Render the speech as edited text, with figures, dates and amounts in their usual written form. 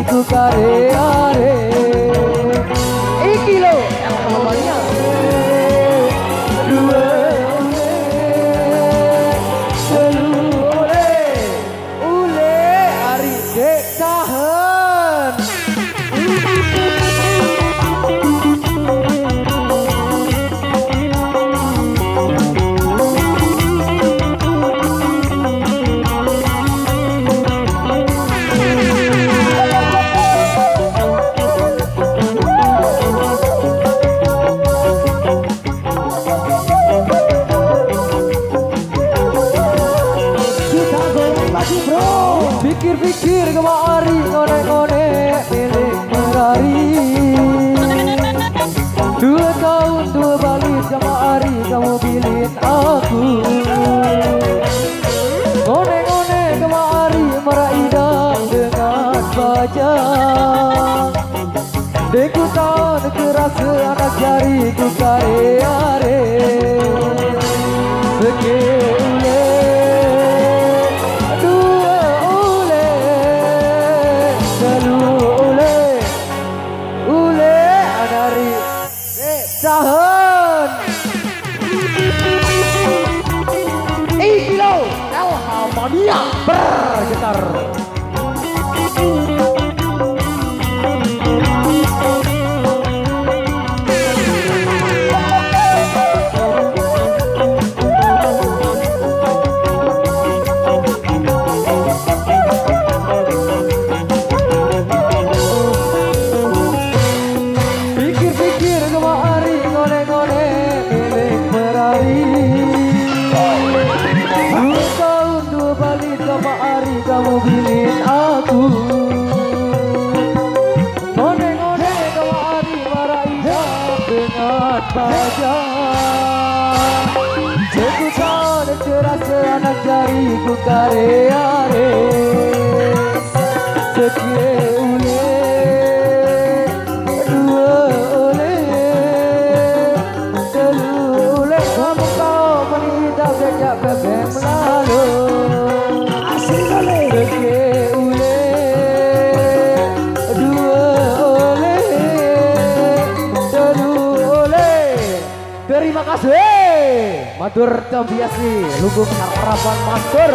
ku kare-are. Iki lo yang namanya dua ule ari dek tahan. Pikir-pikir kemari ngone-ngone milik merari. 2 tahun 2 balik kemari kamu pilih aku. Ngone-ngone kemari meraidang dengan bajang. Deku tahun kerasa anak jariku kare-are. Sekele tahan. Iki lo Elhamania bergetar. Kamu pilih aku. Ngone-ngone kemari meraih dengan bajang. Jekutan keras anak jariku kare-are. Sekian ule dua ule telu ule. Kamu kau menita sejak bebek lalu. Terima kasih Matur Tambiasi Lubuk Harapan Master.